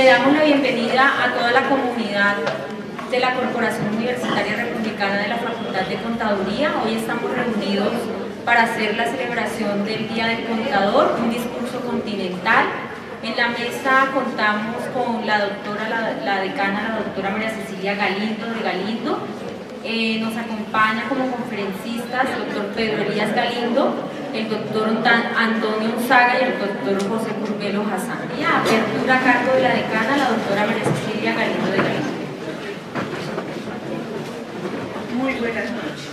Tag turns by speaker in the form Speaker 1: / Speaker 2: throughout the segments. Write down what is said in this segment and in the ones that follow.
Speaker 1: Le damos la bienvenida a toda la comunidad de la Corporación Universitaria Republicana de la Facultad de Contaduría. Hoy estamos reunidos para hacer la celebración del Día del Contador, un discurso continental. En la mesa contamos con la decana, la doctora María Cecilia Galindo de Galindo. Nos acompaña como conferencistas el doctor Pedro Elías Galindo, el doctor Antonio Unzaga y el doctor José Curbelo Hassan. Y a apertura a cargo de la decana, la doctora María Cecilia Galindo de Galindo.
Speaker 2: Muy buenas noches.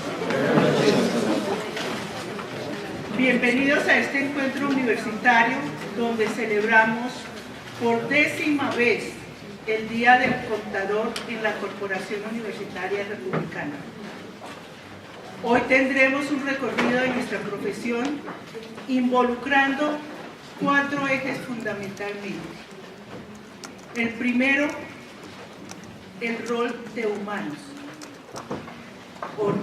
Speaker 2: Bienvenidos a este encuentro universitario donde celebramos por 10ª vez el Día del Contador en la Corporación Universitaria Republicana. Hoy tendremos un recorrido de nuestra profesión involucrando 4 ejes fundamentalmente. El primero, el rol de humanos, o rol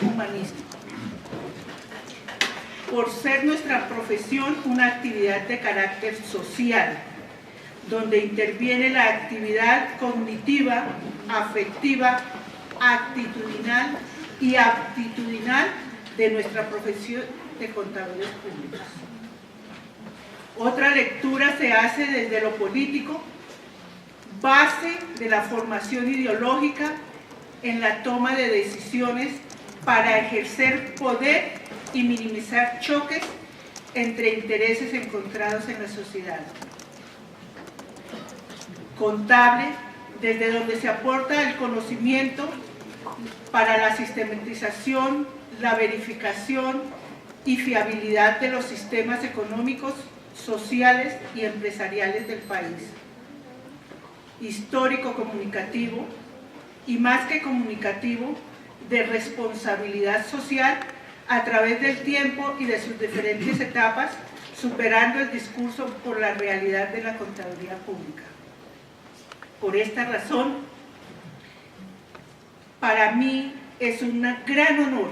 Speaker 2: humanístico. Por ser nuestra profesión una actividad de carácter social, donde interviene la actividad cognitiva, afectiva, actitudinal y aptitudinal de nuestra profesión de contadores públicos. Otra lectura se hace desde lo político, base de la formación ideológica en la toma de decisiones para ejercer poder y minimizar choques entre intereses encontrados en la sociedad. Contable, desde donde se aporta el conocimiento para la sistematización, la verificación y fiabilidad de los sistemas económicos, sociales y empresariales del país. Histórico-comunicativo y más que comunicativo, de responsabilidad social a través del tiempo y de sus diferentes etapas, superando el discurso por la realidad de la contaduría pública. Por esta razón, para mí es un gran honor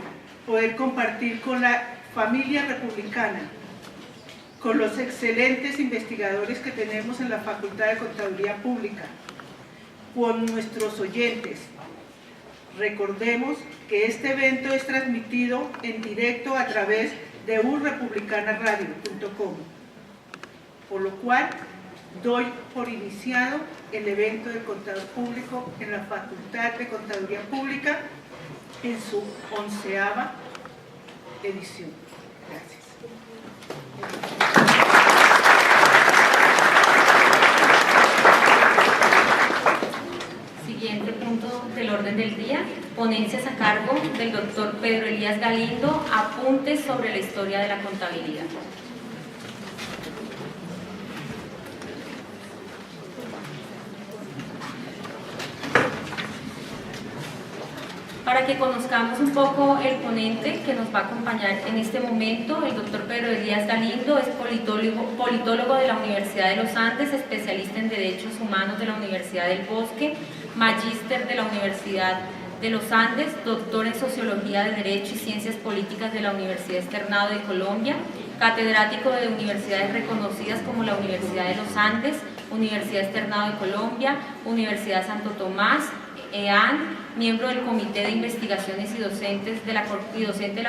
Speaker 2: poder compartir con la familia republicana, con los excelentes investigadores que tenemos en la Facultad de Contaduría Pública, con nuestros oyentes. Recordemos que este evento es transmitido en directo a través de urrepublicanaradio.com, por lo cual doy por iniciado el evento del contador público en la Facultad de Contaduría Pública en su 11ª edición. Gracias.
Speaker 1: Siguiente punto del orden del día, ponencias a cargo del doctor Pedro Elías Galindo, apuntes sobre la historia de la contabilidad. Para que conozcamos un poco el ponente que nos va a acompañar en este momento, el doctor Pedro Elías Galindo es politólogo de la Universidad de los Andes, especialista en Derechos Humanos de la Universidad del Bosque, magíster de la Universidad de los Andes, doctor en Sociología de Derecho y Ciencias Políticas de la Universidad Externado de Colombia, catedrático de universidades reconocidas como la Universidad de los Andes, Universidad Externado de Colombia, Universidad Santo Tomás, EAN, miembro del Comité de Investigaciones y docente de la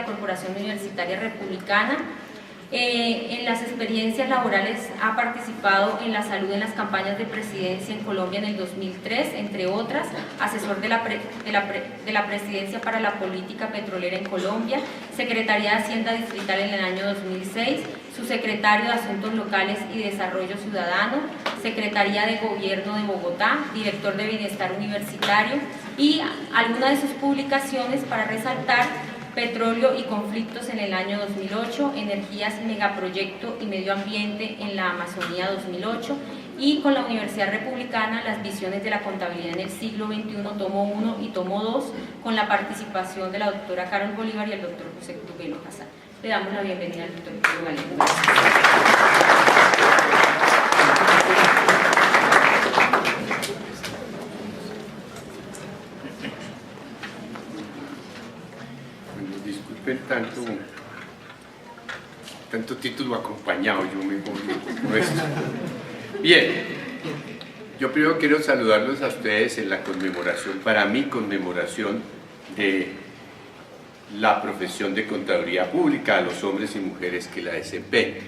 Speaker 1: Corporación Universitaria Republicana. En las experiencias laborales ha participado en la salud en las campañas de presidencia en Colombia en el 2003, entre otras, asesor de la Presidencia para la Política Petrolera en Colombia, Secretaría de Hacienda Distrital en el año 2006, subsecretario de Asuntos Locales y Desarrollo Ciudadano, Secretaría de Gobierno de Bogotá, director de Bienestar Universitario y algunas de sus publicaciones para resaltar: Petróleo y conflictos en el año 2008, Energías, Megaproyecto y Medio Ambiente en la Amazonía 2008, y con la Universidad Republicana, Las visiones de la contabilidad en el siglo XXI, tomo 1 y tomo 2, con la participación de la doctora Carol Bolívar y el doctor José Curbelo Hassan. Le damos la bienvenida al doctor Pedro Galindo.
Speaker 3: Disculpen tanto título acompañado, yo me voy con esto. Bien, Yo primero quiero saludarlos a ustedes en la conmemoración, para mi conmemoración de la profesión de contaduría pública, a los hombres y mujeres que la desempeñan.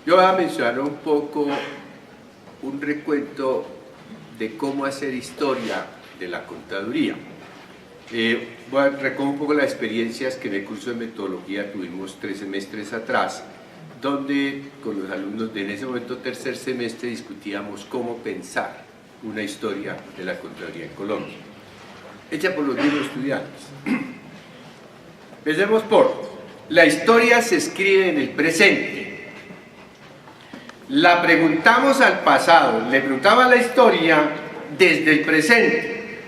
Speaker 3: Yo voy a mencionar un poco un recuento de cómo hacer historia de la contaduría. Recojo un poco las experiencias que en el curso de metodología tuvimos 3 semestres atrás, donde con los alumnos de en ese momento tercer semestre discutíamos cómo pensar una historia de la contaduría en Colombia, hecha por los mismos estudiantes. Empecemos por, la historia se escribe en el presente. La preguntamos al pasado, le preguntaba la historia desde el presente,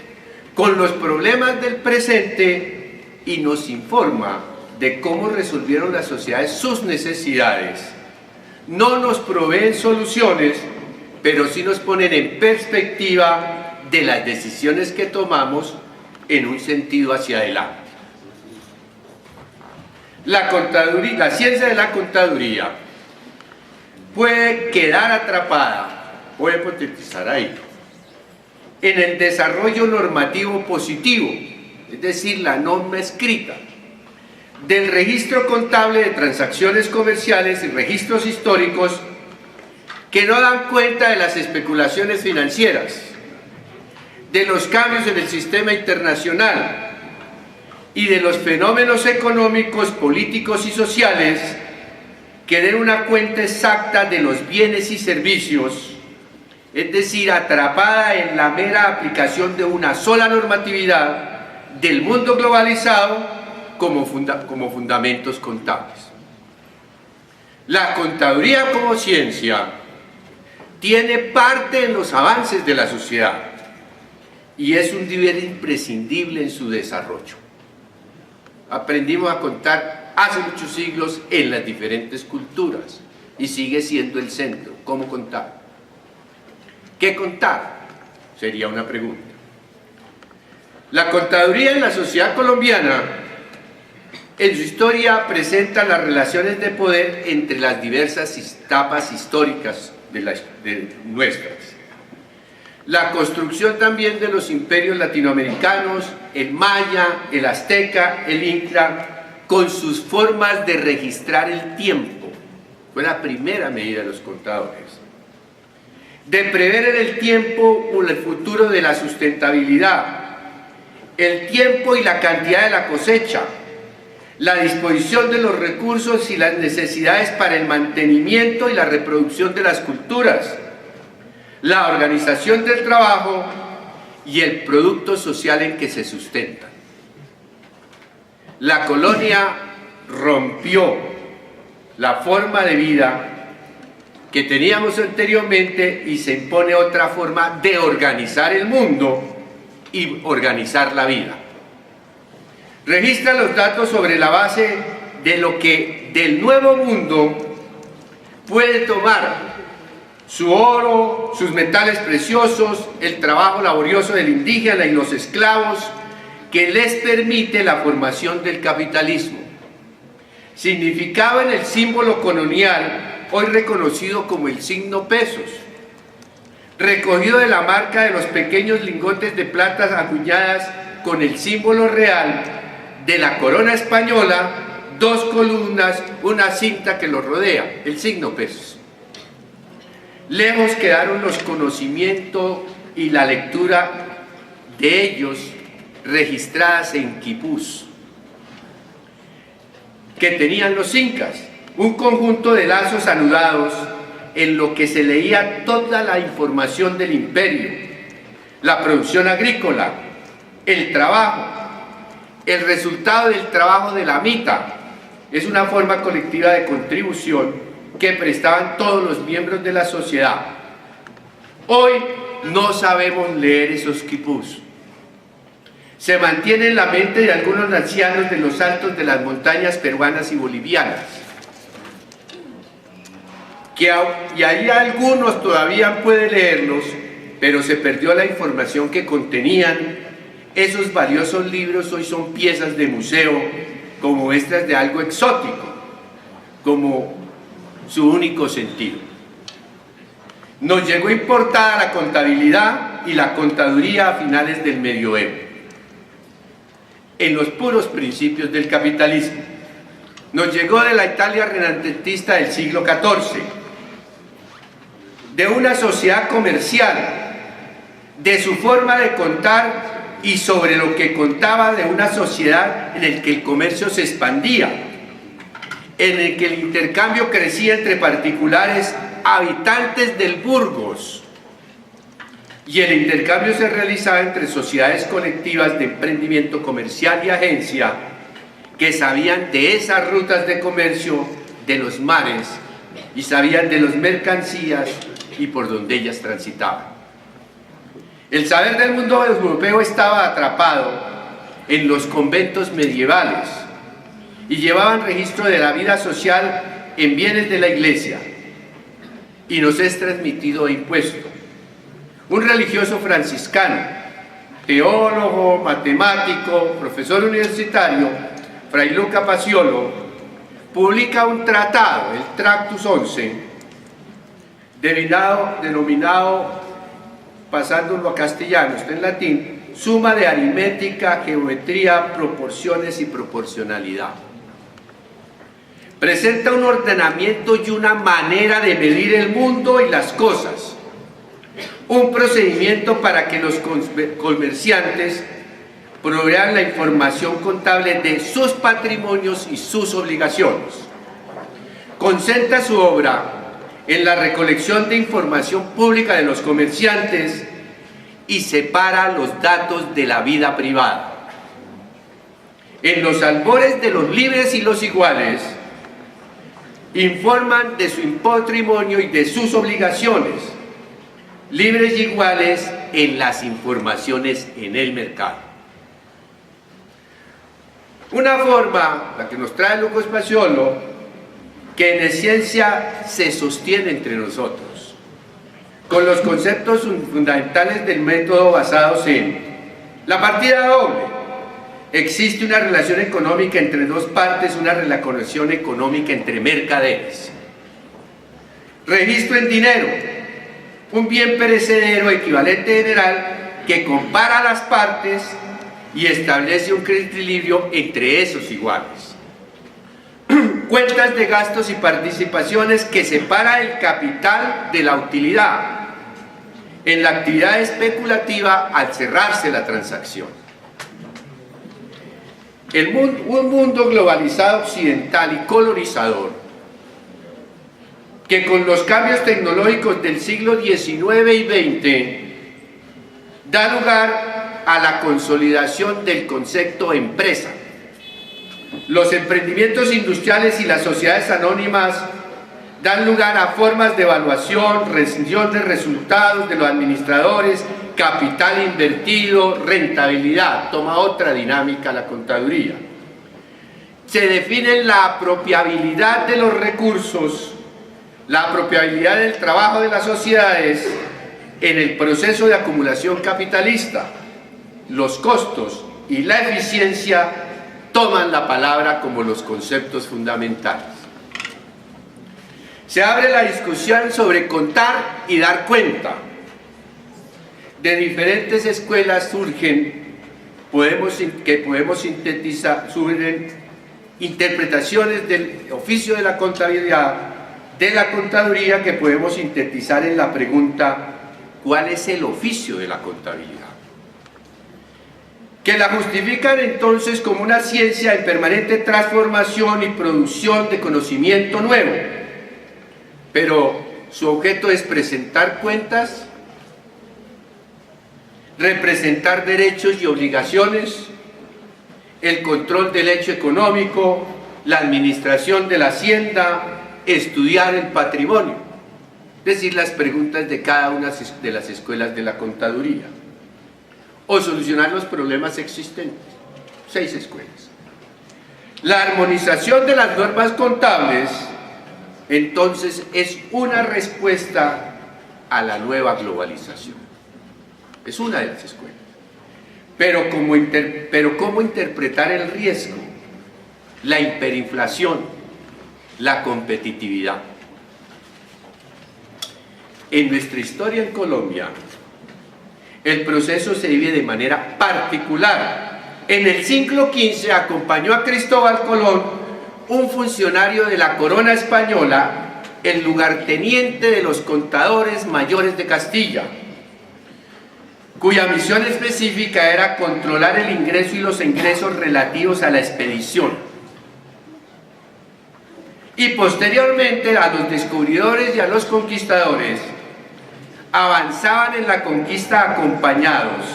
Speaker 3: con los problemas del presente, y nos informa de cómo resolvieron las sociedades sus necesidades. No nos proveen soluciones, pero sí nos ponen en perspectiva de las decisiones que tomamos en un sentido hacia adelante. La contaduría, la ciencia de la contaduría puede quedar atrapada, puede hipotetizar ahí, en el desarrollo normativo positivo, es decir, la norma escrita, del registro contable de transacciones comerciales y registros históricos que no dan cuenta de las especulaciones financieras, de los cambios en el sistema internacional y de los fenómenos económicos, políticos y sociales que den una cuenta exacta de los bienes y servicios, es decir, atrapada en la mera aplicación de una sola normatividad del mundo globalizado como fundamentos contables. La contaduría como ciencia tiene parte en los avances de la sociedad y es un deber imprescindible en su desarrollo. Aprendimos a contar hace muchos siglos en las diferentes culturas y sigue siendo el centro. ¿Cómo contar? ¿Qué contar? Sería una pregunta. La contaduría en la sociedad colombiana, en su historia, presenta las relaciones de poder entre las diversas etapas históricas de nuestras. La construcción también de los imperios latinoamericanos, el maya, el azteca, el inca, con sus formas de registrar el tiempo. Fue la primera medida de los contadores. De prever en el tiempo el futuro de la sustentabilidad, el tiempo y la cantidad de la cosecha, la disposición de los recursos y las necesidades para el mantenimiento y la reproducción de las culturas, la organización del trabajo y el producto social en que se sustentan. La colonia rompió la forma de vida que teníamos anteriormente y se impone otra forma de organizar el mundo y organizar la vida. Registra los datos sobre la base de lo que del nuevo mundo puede tomar su oro, sus metales preciosos, el trabajo laborioso del indígena y los esclavos, que les permite la formación del capitalismo. Significado en el símbolo colonial, hoy reconocido como el signo pesos, recogido de la marca de los pequeños lingotes de plata acuñadas con el símbolo real de la corona española, 2 columnas, una cinta que lo rodea, el signo pesos. Lejos quedaron los conocimientos y la lectura de ellos registradas en quipús, que tenían los incas, un conjunto de lazos anudados en lo que se leía toda la información del imperio, la producción agrícola, el trabajo, el resultado del trabajo de la mita, es una forma colectiva de contribución que prestaban todos los miembros de la sociedad. Hoy no sabemos leer esos quipús. Se mantiene en la mente de algunos ancianos de los altos de las montañas peruanas y bolivianas, y ahí algunos todavía pueden leerlos, pero se perdió la información que contenían. Esos valiosos libros hoy son piezas de museo, como muestras de algo exótico, como su único sentido. Nos llegó importada la contabilidad y la contaduría a finales del medioevo, en los puros principios del capitalismo. Nos llegó de la Italia renacentista del siglo XIV, de una sociedad comercial, de su forma de contar y sobre lo que contaba de una sociedad en la que el comercio se expandía, en el que el intercambio crecía entre particulares habitantes del Burgos y el intercambio se realizaba entre sociedades colectivas de emprendimiento comercial y agencia que sabían de esas rutas de comercio de los mares y sabían de las mercancías y por donde ellas transitaban. El saber del mundo europeo estaba atrapado en los conventos medievales y llevaban registro de la vida social en bienes de la iglesia y nos es transmitido e impuesto. Un religioso franciscano, teólogo, matemático, profesor universitario, Fray Luca Paciolo, publica un tratado, el Tractus 11, denominado, pasándolo a castellano, está en latín, Suma de aritmética, geometría, proporciones y proporcionalidad. Presenta un ordenamiento y una manera de medir el mundo y las cosas, un procedimiento para que los comerciantes provean la información contable de sus patrimonios y sus obligaciones. Concentra su obra en la recolección de información pública de los comerciantes y separa los datos de la vida privada. En los albores de los libres y los iguales, informan de su patrimonio y de sus obligaciones, libres y iguales en las informaciones en el mercado. Una forma, la que nos trae Lucas Paciolo, que en esencia se sostiene entre nosotros, con los conceptos fundamentales del método basados en la partida doble. Existe una relación económica entre dos partes, una relación económica entre mercaderes. Registro en dinero, un bien perecedero equivalente general que compara las partes y establece un equilibrio entre esos iguales. Cuentas de gastos y participaciones que separa el capital de la utilidad en la actividad especulativa al cerrarse la transacción. Un mundo globalizado occidental y colorizador que con los cambios tecnológicos del siglo XIX y XX da lugar a la consolidación del concepto empresa. Los emprendimientos industriales y las sociedades anónimas dan lugar a formas de evaluación, rendición de resultados de los administradores, capital invertido, rentabilidad. Toma otra dinámica la contaduría. Se define la apropiabilidad de los recursos, la apropiabilidad del trabajo de las sociedades en el proceso de acumulación capitalista. Los costos y la eficiencia toman la palabra como los conceptos fundamentales. Se abre la discusión sobre contar y dar cuenta. De diferentes escuelas surgen interpretaciones del oficio de la contabilidad, de la contaduría, que podemos sintetizar en la pregunta: ¿cuál es el oficio de la contabilidad? Que la justifican entonces como una ciencia en permanente transformación y producción de conocimiento nuevo, pero su objeto es presentar cuentas, representar derechos y obligaciones, el control del hecho económico, la administración de la hacienda, estudiar el patrimonio, es decir, las preguntas de cada una de las escuelas de la contaduría, o solucionar los problemas existentes. 6 escuelas. La armonización de las normas contables, entonces, es una respuesta a la nueva globalización. Es una de las escuelas. Pero ¿cómo interpretar el riesgo, la hiperinflación, la competitividad? En nuestra historia en Colombia, el proceso se vive de manera particular. En el siglo XV acompañó a Cristóbal Colón, un funcionario de la corona española, el lugarteniente de los contadores mayores de Castilla, cuya misión específica era controlar el ingreso y los ingresos relativos a la expedición. Y posteriormente a los descubridores y a los conquistadores avanzaban en la conquista acompañados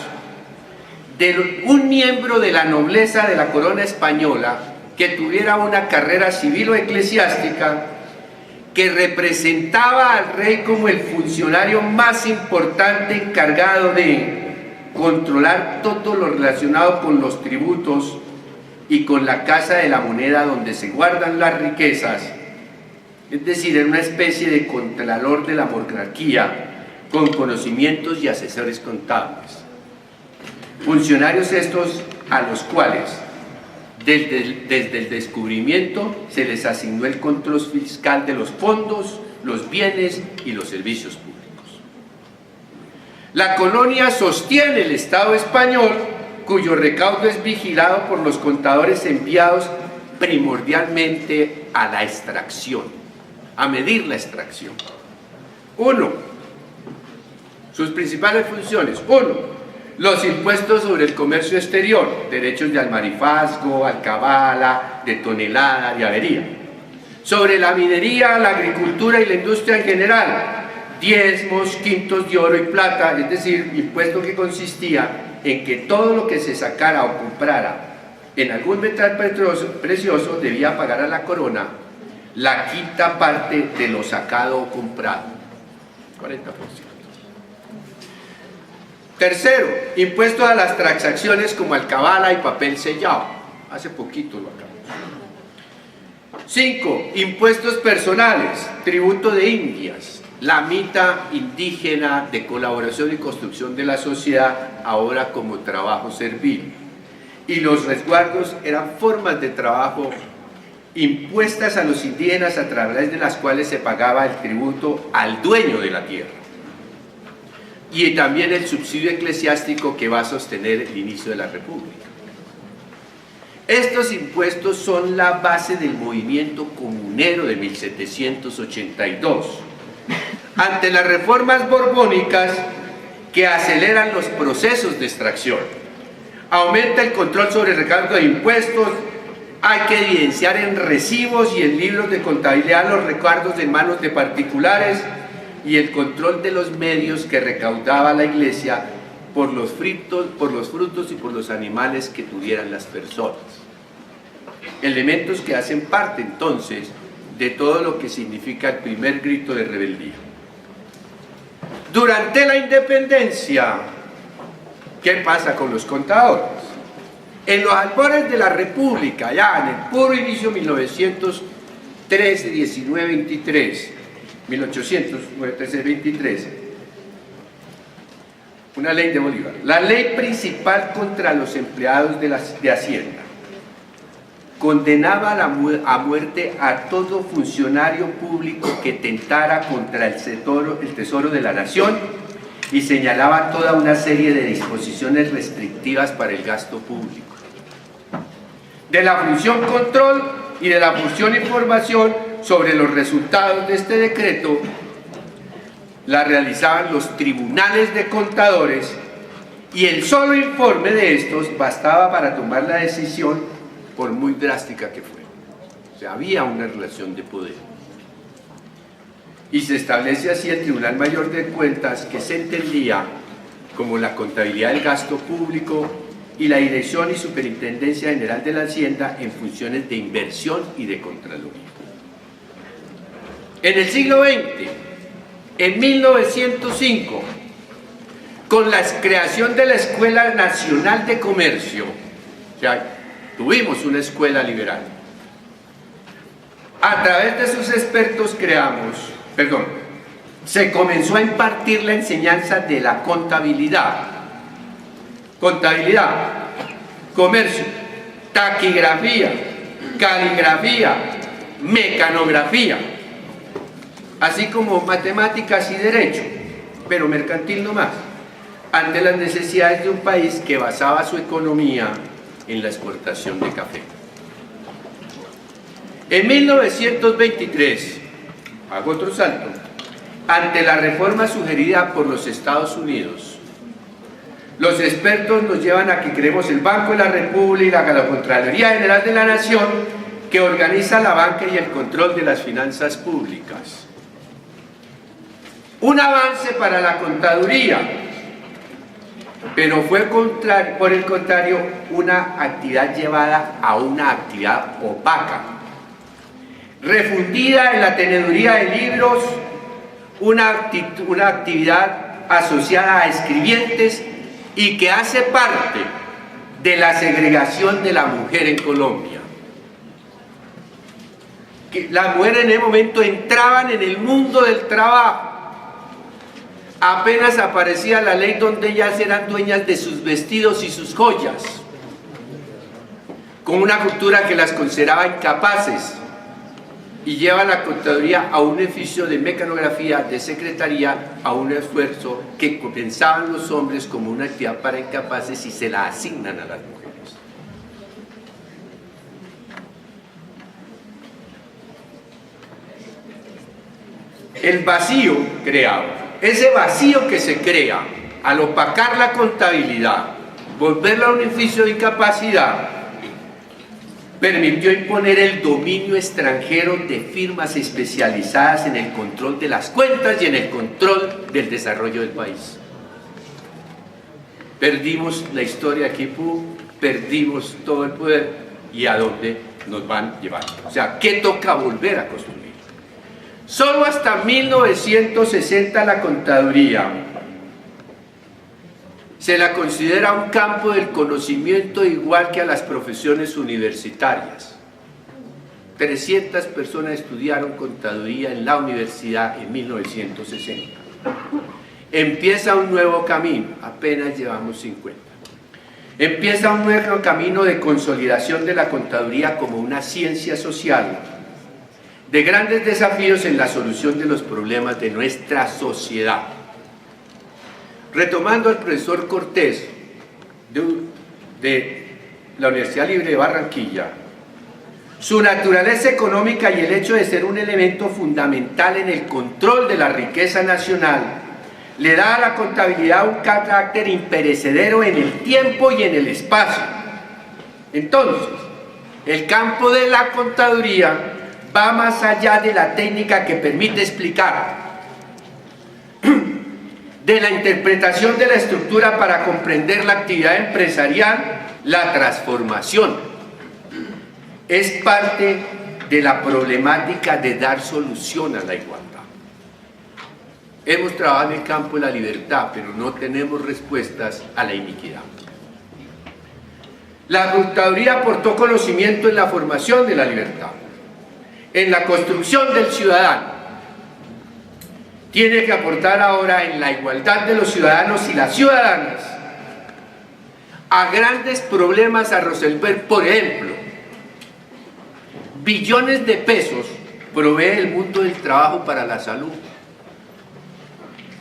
Speaker 3: de un miembro de la nobleza de la corona española que tuviera una carrera civil o eclesiástica, que representaba al rey como el funcionario más importante encargado de controlar todo lo relacionado con los tributos y con la casa de la moneda donde se guardan las riquezas, es decir, era una especie de contralor de la monarquía con conocimientos y asesores contables. Funcionarios estos a los cuales desde el descubrimiento se les asignó el control fiscal de los fondos, los bienes y los servicios públicos. La colonia sostiene el Estado español, cuyo recaudo es vigilado por los contadores enviados primordialmente a la extracción, a medir la extracción. 1. Sus principales funciones. 1. Los impuestos sobre el comercio exterior, derechos de almarifazgo, alcabala, de tonelada, de avería. Sobre la minería, la agricultura y la industria en general, diezmos, quintos de oro y plata, es decir, impuesto que consistía en que todo lo que se sacara o comprara en algún metal precioso debía pagar a la corona la quinta parte de lo sacado o comprado, 40%. Tercero, impuestos a las transacciones como alcabala y papel sellado. Hace poquito lo acabamos. 5. Impuestos personales, tributo de indias, la mita indígena de colaboración y construcción de la sociedad, ahora como trabajo servil. Y los resguardos eran formas de trabajo impuestas a los indígenas a través de las cuales se pagaba el tributo al dueño de la tierra. Y también el subsidio eclesiástico que va a sostener el inicio de la República. Estos impuestos son la base del movimiento comunero de 1782. Ante las reformas borbónicas que aceleran los procesos de extracción, aumenta el control sobre el recargo de impuestos, hay que evidenciar en recibos y en libros de contabilidad los recargos en manos de particulares y el control de los medios que recaudaba la Iglesia por los frutos y por los animales que tuvieran las personas. Elementos que hacen parte entonces de todo lo que significa el primer grito de rebeldía. Durante la independencia, ¿qué pasa con los contadores? En los albores de la República, ya en el puro inicio 1913, 19, 23, 1823, una ley de Bolívar, la ley principal contra los empleados de Hacienda, condenaba a muerte a todo funcionario público que tentara contra el tesoro de la nación y señalaba toda una serie de disposiciones restrictivas para el gasto público. De la función control y de la función información sobre los resultados de este decreto la realizaban los tribunales de contadores y el solo informe de estos bastaba para tomar la decisión por muy drástica que fuera. O sea, había una relación de poder. Y se establece así el Tribunal Mayor de Cuentas, que se entendía como la contabilidad del gasto público y la Dirección y Superintendencia General de la Hacienda en funciones de inversión y de contraloría. En el siglo XX, en 1905, con la creación de la Escuela Nacional de Comercio, o sea, tuvimos una escuela liberal. A través de sus expertos se comenzó a impartir la enseñanza de la contabilidad. Contabilidad, comercio, taquigrafía, caligrafía, mecanografía. así como matemáticas y derecho, pero mercantil no más, ante las necesidades de un país que basaba su economía en la exportación de café. En 1923, hago otro salto, ante la reforma sugerida por los Estados Unidos, los expertos nos llevan a que creemos el Banco de la República, la Contraloría General de la Nación, que organiza la banca y el control de las finanzas públicas. Un avance para la contaduría, pero fue por el contrario una actividad llevada a una actividad opaca, refundida en la teneduría de libros, una actividad asociada a escribientes y que hace parte de la segregación de la mujer en Colombia. Que las mujeres en ese momento entraban en el mundo del trabajo. Apenas aparecía la ley donde ellas eran dueñas de sus vestidos y sus joyas, con una cultura que las consideraba incapaces, y lleva la contaduría a un oficio de mecanografía, de secretaría, a un esfuerzo que pensaban los hombres como una actividad para incapaces y se la asignan a las mujeres. El vacío creado, ese vacío que se crea al opacar la contabilidad, volverla a un oficio de incapacidad, permitió imponer el dominio extranjero de firmas especializadas en el control de las cuentas y en el control del desarrollo del país. Perdimos la historia aquí, perdimos todo el poder, y a dónde nos van llevando. O sea, ¿qué toca volver a construir? Solo hasta 1960 la contaduría se la considera un campo del conocimiento igual que a las profesiones universitarias. 300 personas estudiaron contaduría en la universidad en 1960. Empieza un nuevo camino, apenas llevamos 50. Empieza un nuevo camino de consolidación de la contaduría como una ciencia social, de grandes desafíos en la solución de los problemas de nuestra sociedad. Retomando al profesor Cortés de la Universidad Libre de Barranquilla, su naturaleza económica y el hecho de ser un elemento fundamental en el control de la riqueza nacional le da a la contabilidad un carácter imperecedero en el tiempo y en el espacio. Entonces, el campo de la contaduría va más allá de la técnica que permite explicar, de la interpretación de la estructura para comprender la actividad empresarial, la transformación. Es parte de la problemática de dar solución a la igualdad. Hemos trabajado en el campo de la libertad, pero no tenemos respuestas a la iniquidad. La contaduría aportó conocimiento en la formación de la libertad, en la construcción del ciudadano. Tiene que aportar ahora en la igualdad de los ciudadanos y las ciudadanas a grandes problemas a resolver. Por ejemplo, billones de pesos provee el mundo del trabajo para la salud,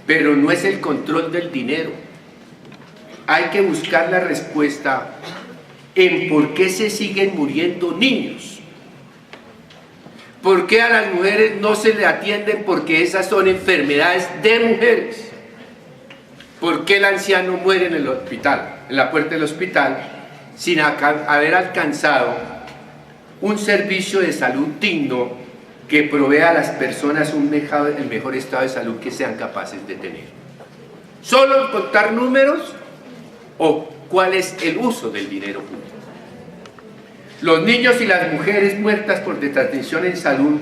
Speaker 3: pero no es el control del dinero. Hay que buscar la respuesta en por qué se siguen muriendo niños. ¿Por qué a las mujeres no se le atienden? Porque esas son enfermedades de mujeres. ¿Por qué el anciano muere en el hospital, en la puerta del hospital, sin haber alcanzado un servicio de salud digno que provea a las personas el mejor estado de salud que sean capaces de tener? ¿Solo contar números o cuál es el uso del dinero público? Los niños y las mujeres muertas por desatención en salud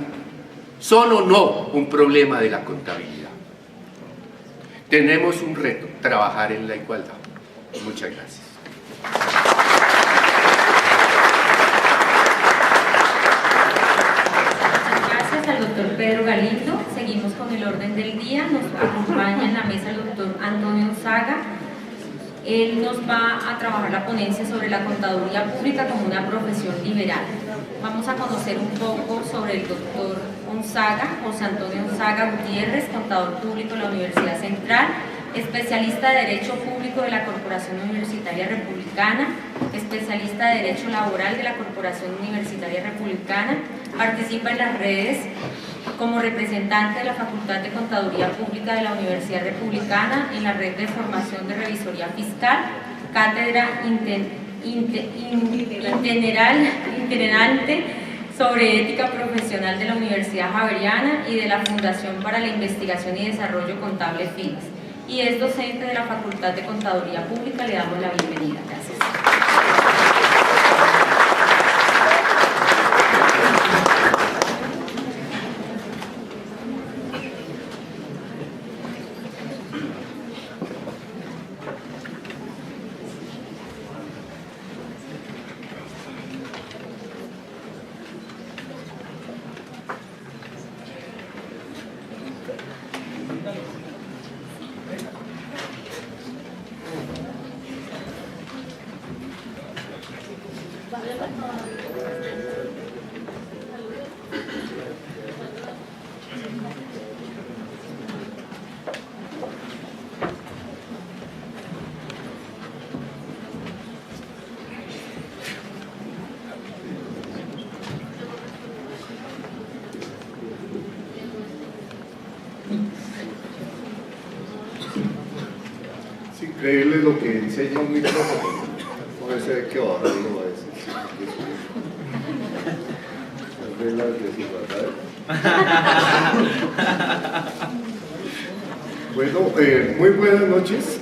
Speaker 3: son o no un problema de la contabilidad. Tenemos un reto, trabajar en la igualdad. Muchas gracias.
Speaker 1: Muchas gracias al doctor Pedro Galindo. Seguimos con el orden del día. Nos acompaña en la mesa el doctor Antonio Saga. Él nos va a trabajar la ponencia sobre la contaduría pública como una profesión liberal. Vamos a conocer un poco sobre el doctor José Antonio Onzaga Gutiérrez, contador público de la Universidad Central, especialista de Derecho Público de la Corporación Universitaria Republicana, especialista de Derecho Laboral de la Corporación Universitaria Republicana, participa en las redes como representante de la Facultad de Contaduría Pública de la Universidad Republicana en la red de formación de revisoría fiscal, cátedra itinerante sobre ética profesional de la Universidad Javeriana y de la Fundación para la Investigación y Desarrollo Contable FIDES, y es docente de la Facultad de Contaduría Pública. Le damos la bienvenida. Gracias.
Speaker 4: Es increíble lo que enseña un micrófono. Puede ser que bajarlo a veces. Tal vez las desigualdades. Bueno, muy buenas noches.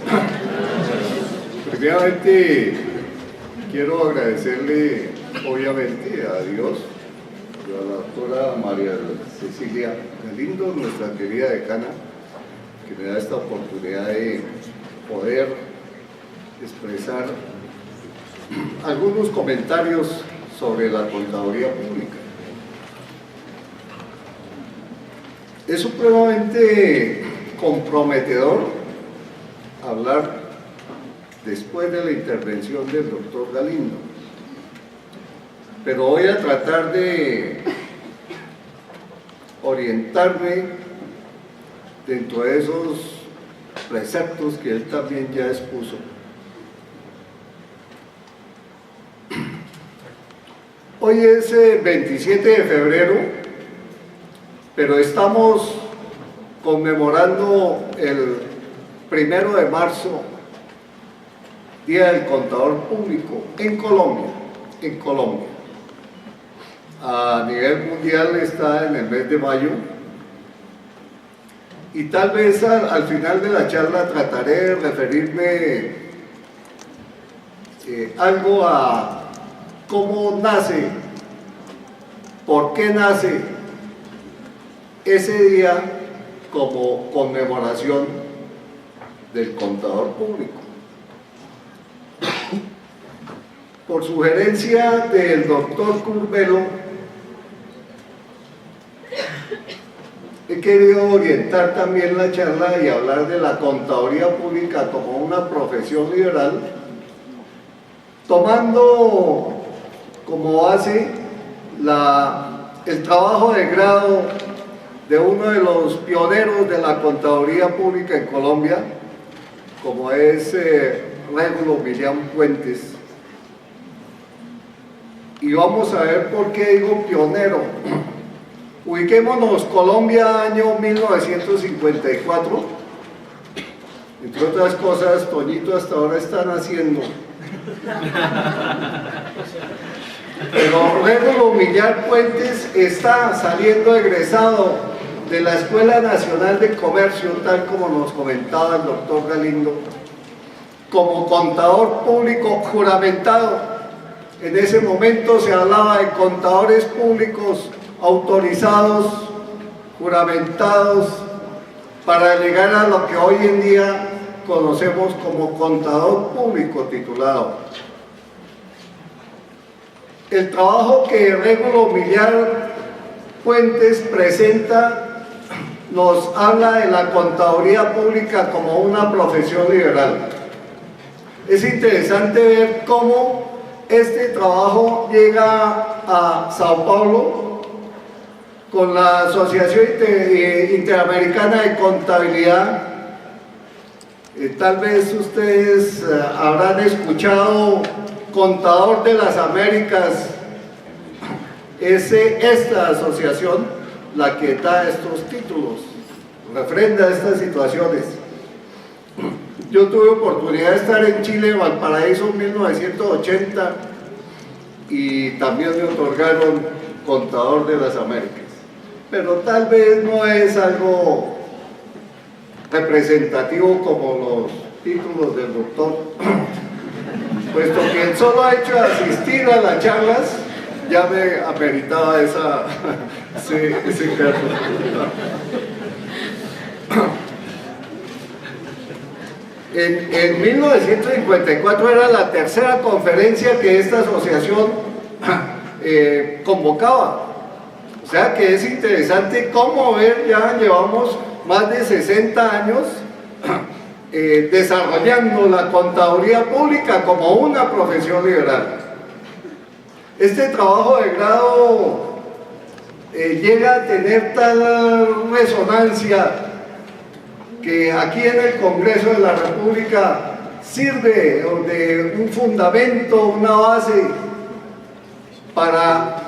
Speaker 4: Primeramente quiero agradecerle obviamente a Dios y a la doctora María Cecilia Galindo, nuestra querida decana, que me da esta oportunidad de poder expresar algunos comentarios sobre la contaduría pública. Es supremamente comprometedor hablar después de la intervención del doctor Galindo, pero voy a tratar de orientarme dentro de esos preceptos que él también ya expuso. Hoy es 27 de febrero, pero estamos conmemorando el 1 de marzo, Día del Contador Público en Colombia. A nivel mundial está en el mes de mayo. Y tal vez al final de la charla trataré de referirme algo a cómo nace, por qué nace ese día como conmemoración del contador público. Por sugerencia del doctor Curbelo, he querido orientar también la charla y hablar de la contaduría pública como una profesión liberal, tomando como base el trabajo de grado de uno de los pioneros de la contaduría pública en Colombia, como es Régulo Millán Puentes. Y vamos a ver por qué digo pionero. Ubiquémonos, Colombia, año 1954. Entre otras cosas, Toñito hasta ahora está naciendo. Pero Régulo Millán Puentes está saliendo egresado de la Escuela Nacional de Comercio, tal como nos comentaba el doctor Galindo, como contador público juramentado. En ese momento se hablaba de contadores públicos autorizados, juramentados, para llegar a lo que hoy en día conocemos como contador público titulado. El trabajo que Régulo Millán Puentes presenta nos habla de la contaduría pública como una profesión liberal. Es interesante ver cómo este trabajo llega a Sao Paulo con la Asociación Interamericana de Contabilidad. Tal vez ustedes habrán escuchado Contador de las Américas. Es esta asociación la que da estos títulos, refrenda estas situaciones. Yo tuve oportunidad de estar en Chile, Valparaíso, en 1980, y también me otorgaron Contador de las Américas. Pero tal vez no es algo representativo como los títulos del doctor, puesto que el solo hecho de asistir a las charlas ya me ameritaba ese cargo. En 1954 era la tercera conferencia que esta asociación convocaba. O sea que es interesante cómo ver, ya llevamos más de 60 años desarrollando la contaduría pública como una profesión liberal. Este trabajo de grado llega a tener tal resonancia que aquí en el Congreso de la República sirve de un fundamento, una base para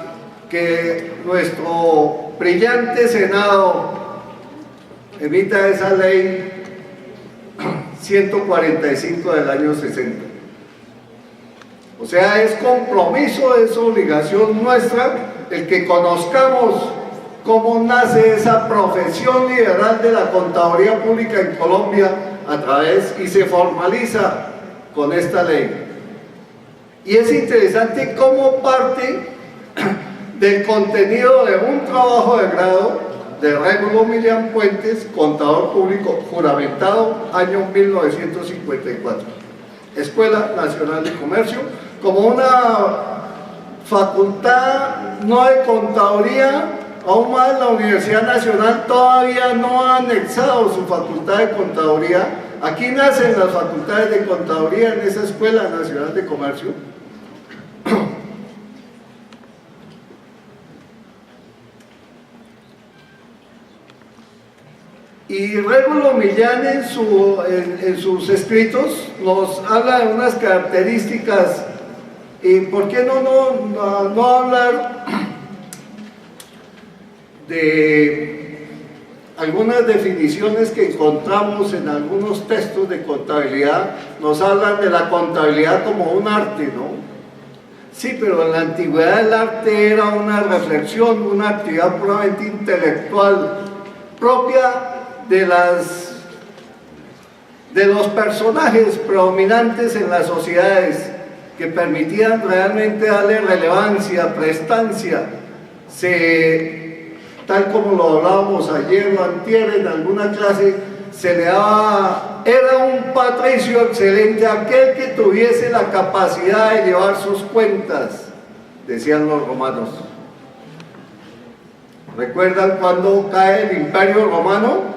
Speaker 4: que nuestro brillante Senado emita esa ley 145 del año 60. O sea, es compromiso, es obligación nuestra el que conozcamos cómo nace esa profesión liberal de la contaduría pública en Colombia a través y se formaliza con esta ley. Y es interesante cómo parte del contenido de un trabajo de grado de Régulo Millán Puentes, contador público juramentado, año 1954. Escuela Nacional de Comercio, como una facultad no de contaduría. Aún más, la Universidad Nacional todavía no ha anexado su facultad de contaduría. Aquí nacen las facultades de contaduría en esa Escuela Nacional de Comercio. Y Régulo Millán en sus escritos nos habla de unas características. ¿Y por qué no hablar de algunas definiciones que encontramos en algunos textos de contabilidad? Nos hablan de la contabilidad como un arte, ¿no? Sí, pero en la antigüedad el arte era una reflexión, una actividad puramente intelectual, propia de los personajes predominantes en las sociedades, que permitían realmente darle relevancia, prestancia. Tal como lo hablábamos ayer o antier en alguna clase, se le daba, era un patricio excelente aquel que tuviese la capacidad de llevar sus cuentas, decían los romanos. ¿Recuerdan cuando cae el Imperio Romano?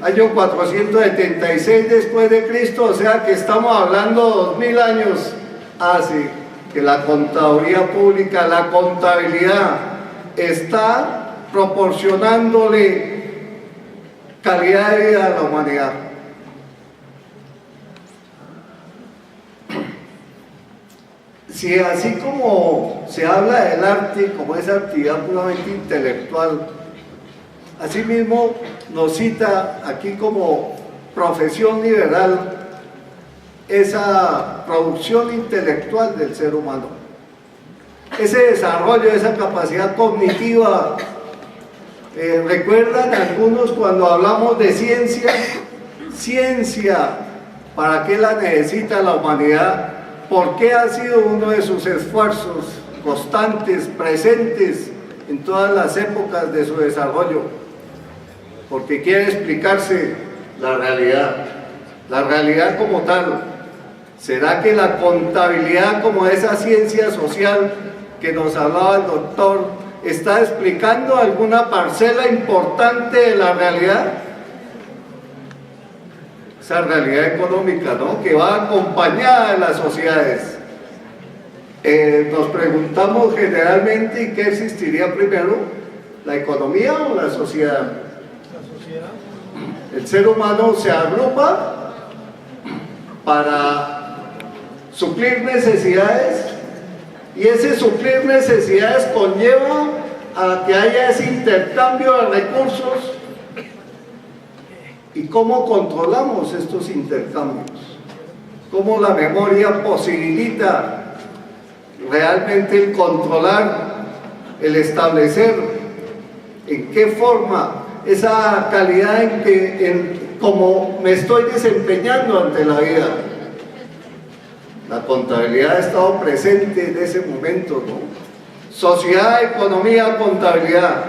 Speaker 4: Año 476 después de Cristo, o sea que estamos hablando 2000 años hace que la contaduría pública, la contabilidad, está proporcionándole calidad de vida a la humanidad. Si así como se habla del arte como esa actividad puramente intelectual, asimismo nos cita aquí como profesión liberal esa producción intelectual del ser humano, ese desarrollo, esa capacidad cognitiva. ¿Recuerdan algunos cuando hablamos de ciencia? Ciencia, ¿para qué la necesita la humanidad? ¿Por qué ha sido uno de sus esfuerzos constantes, presentes en todas las épocas de su desarrollo? Porque quiere explicarse la realidad como tal. ¿Será que la contabilidad, como esa ciencia social que nos hablaba el doctor, está explicando alguna parcela importante de la realidad? Esa realidad económica, ¿no?, que va acompañada de las sociedades. Nos preguntamos generalmente, ¿qué existiría primero? ¿La economía o la sociedad? El ser humano se agrupa para suplir necesidades y ese suplir necesidades conlleva a que haya ese intercambio de recursos. ¿Y cómo controlamos estos intercambios? ¿Cómo la memoria posibilita realmente el controlar, el establecer en qué forma esa calidad cómo me estoy desempeñando ante la vida? La contabilidad ha estado presente en ese momento, ¿no? Sociedad, economía, contabilidad,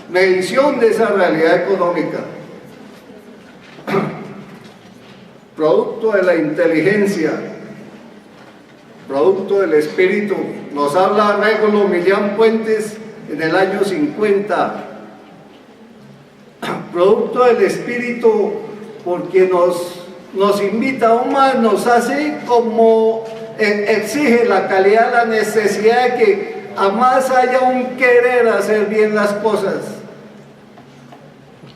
Speaker 4: medición de esa realidad económica. Producto de la inteligencia, producto del espíritu. Nos habla Régulo Millán Puentes en el año 50. Producto del espíritu, porque nos invita aún más, nos hace como exige la calidad, la necesidad de que a más haya un querer hacer bien las cosas,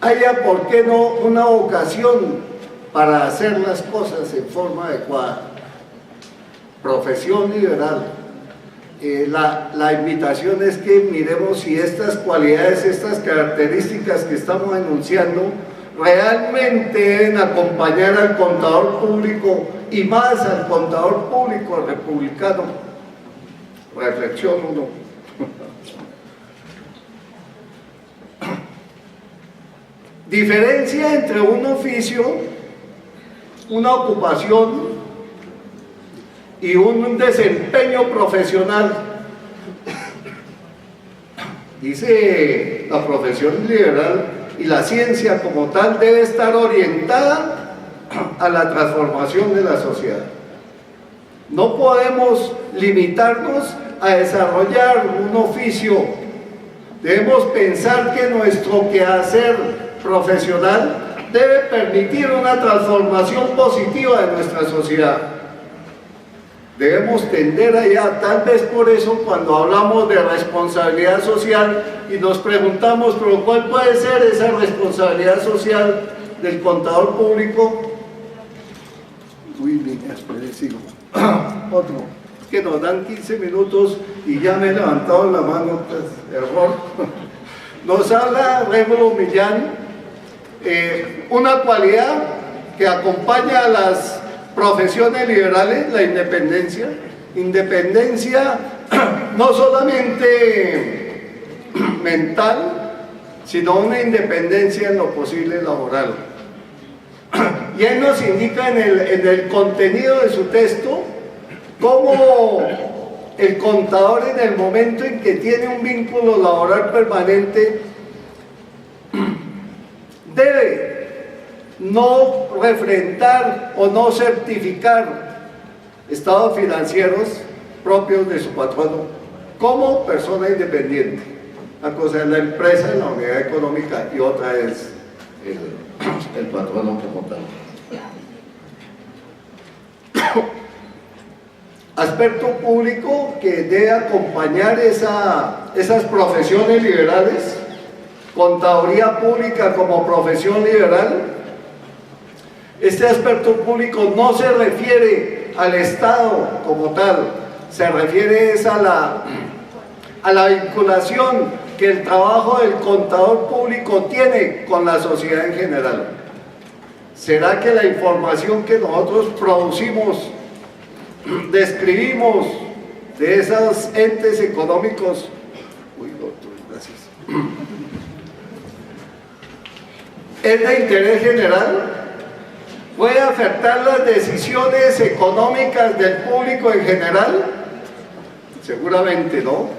Speaker 4: haya, ¿por qué no?, una vocación para hacer las cosas en forma adecuada. Profesión liberal. La invitación es que miremos si estas cualidades, estas características que estamos enunciando realmente deben acompañar al contador público y más al contador público republicano. Reflexión 1. Diferencia entre un oficio, una ocupación y un desempeño profesional. Dice la profesión liberal y la ciencia como tal debe estar orientada a la transformación de la sociedad. No podemos limitarnos a desarrollar un oficio. Debemos pensar que nuestro quehacer profesional debe permitir una transformación positiva de nuestra sociedad. Debemos tender allá, tal vez por eso cuando hablamos de responsabilidad social y nos preguntamos, pero ¿cuál puede ser esa responsabilidad social del contador público? Uy, niña, espere, sigo. Otro, es que nos dan 15 minutos y ya me he levantado la mano, pues, error. Nos habla Rémulo Millán, una cualidad que acompaña a las profesiones liberales, la independencia. Independencia no solamente mental, sino una independencia en lo posible laboral. Y él nos indica en el contenido de su texto cómo el contador, en el momento en que tiene un vínculo laboral permanente, debe no refrentar o no certificar estados financieros propios de su patrono como persona independiente. Una cosa es la empresa, la unidad económica, y otra es el patrono como tal. Aspecto público que debe acompañar esas profesiones liberales. Contaduría pública como profesión liberal. Este aspecto público no se refiere al Estado como tal, se refiere a la vinculación que el trabajo del contador público tiene con la sociedad en general. ¿Será que la información que nosotros producimos, describimos de esos entes económicos, gracias, es de interés general? ¿Puede afectar las decisiones económicas del público en general? Seguramente no.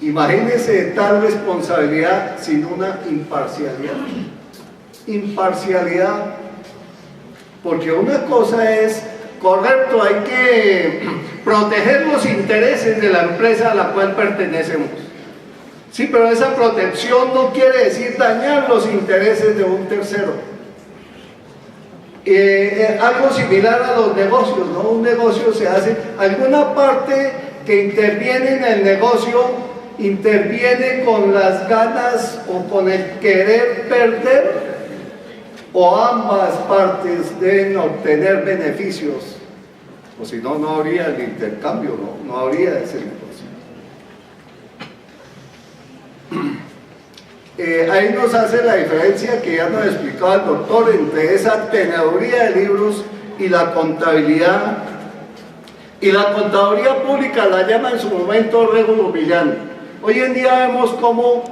Speaker 4: Imagínese tal responsabilidad sin una imparcialidad. Imparcialidad, porque una cosa es, correcto, hay que proteger los intereses de la empresa a la cual pertenecemos. Sí, pero esa protección no quiere decir dañar los intereses de un tercero. Algo similar a los negocios, ¿no? Un negocio se hace, alguna parte que interviene en el negocio, interviene con las ganas o con el querer perder, o ambas partes deben obtener beneficios, o si no, no habría el intercambio, no habría ese negocio. Ahí nos hace la diferencia que ya nos explicaba el doctor entre esa teneduría de libros y la contabilidad. Y la contaduría pública la llama en su momento Régulo Millán. Hoy en día vemos cómo,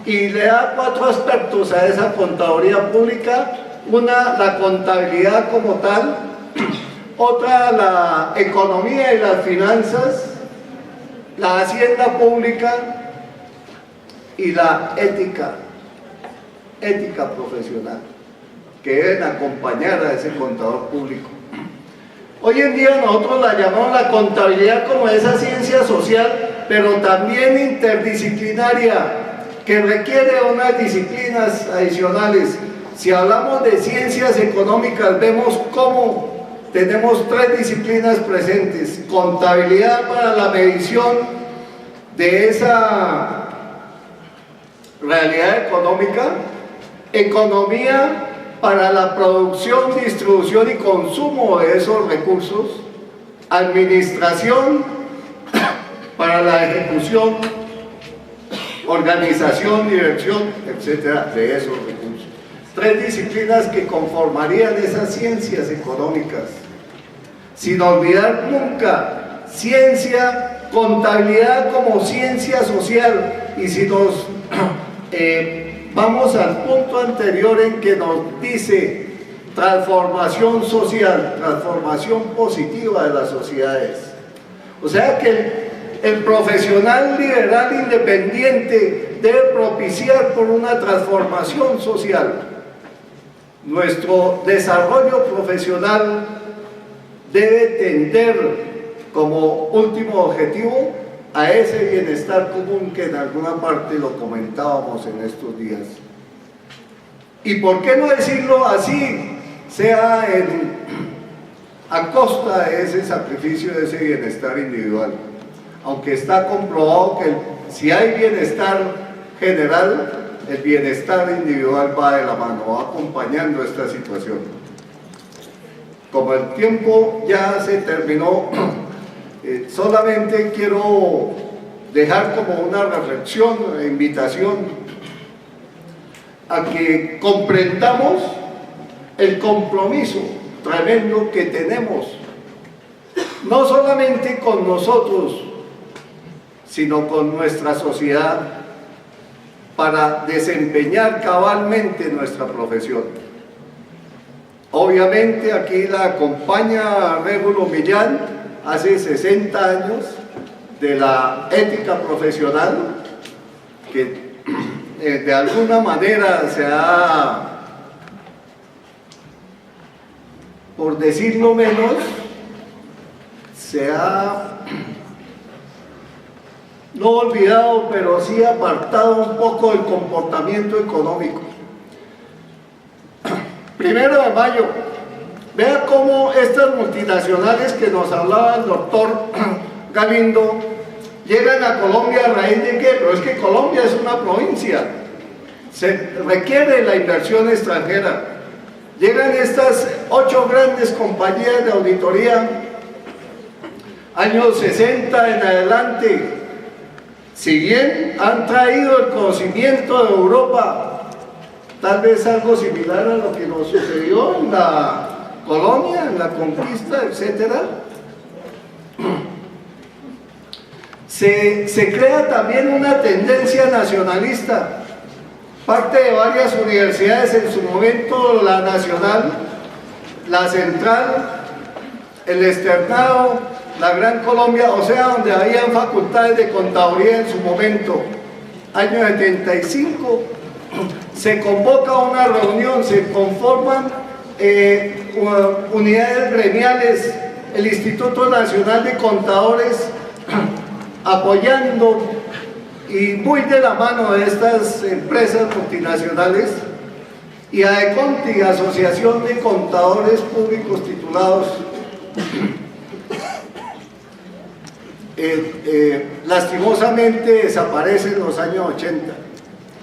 Speaker 4: y le da 4 aspectos a esa contaduría pública: una, la contabilidad como tal; otra, la economía y las finanzas; la hacienda pública; y la ética profesional, que deben acompañar a ese contador público. Hoy en día nosotros la llamamos la contabilidad como esa ciencia social, pero también interdisciplinaria, que requiere unas disciplinas adicionales. Si hablamos de ciencias económicas, vemos cómo tenemos 3 disciplinas presentes: contabilidad para la medición de esa realidad económica, economía para la producción, distribución y consumo de esos recursos, administración para la ejecución, organización, dirección, etcétera, de esos recursos. 3 disciplinas que conformarían esas ciencias económicas, sin olvidar nunca contabilidad como ciencia social. Y si nos vamos al punto anterior en que nos dice transformación social, transformación positiva de las sociedades, o sea que el profesional liberal independiente debe propiciar por una transformación social. Nuestro desarrollo profesional debe tender como último objetivo a ese bienestar común que en alguna parte lo comentábamos en estos días. Y por qué no decirlo así, sea a costa de ese sacrificio, de ese bienestar individual. Aunque está comprobado que si hay bienestar general, el bienestar individual va de la mano, va acompañando esta situación. Como el tiempo ya se terminó, solamente quiero dejar como una reflexión e invitación a que comprendamos el compromiso tremendo que tenemos, no solamente con nosotros, sino con nuestra sociedad, para desempeñar cabalmente nuestra profesión. Obviamente aquí la acompaña Régulo Millán, hace 60 años, de la ética profesional, que de alguna manera se ha, por decirlo menos, se ha no olvidado, pero sí apartado un poco del comportamiento económico. 1 de mayo, vea cómo estas multinacionales que nos hablaba el doctor Galindo llegan a Colombia a raíz de qué, pero es que Colombia es una provincia, se requiere la inversión extranjera. Llegan estas 8 grandes compañías de auditoría, años 60 en adelante. Si bien han traído el conocimiento de Europa, tal vez algo similar a lo que nos sucedió en la colonia, en la conquista, etcétera, se crea también una tendencia nacionalista. Parte de varias universidades, en su momento la Nacional, la Central, el Externado, la Gran Colombia, o sea, donde habían facultades de contaduría en su momento, año 75, se convoca una reunión, se conforman unidades gremiales, el Instituto Nacional de Contadores apoyando y muy de la mano de estas empresas multinacionales, y AECONTI, Asociación de Contadores Públicos Titulados, lastimosamente desaparece en los años 80.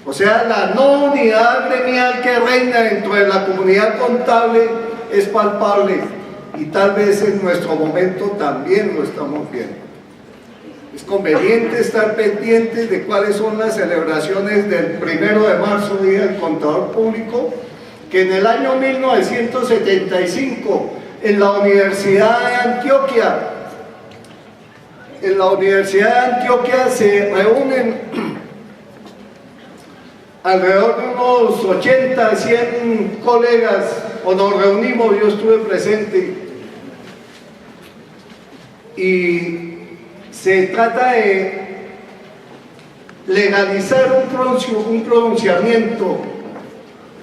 Speaker 4: O sea, la no unidad gremial que reina dentro de la comunidad contable es palpable y tal vez en nuestro momento también lo estamos viendo. Es conveniente estar pendientes de cuáles son las celebraciones del 1 de marzo, Día del Contador Público, que en el año 1975 en la Universidad de Antioquia, se reúnen alrededor de unos 80, 100 colegas, o nos reunimos, yo estuve presente, y se trata de legalizar un pronunciamiento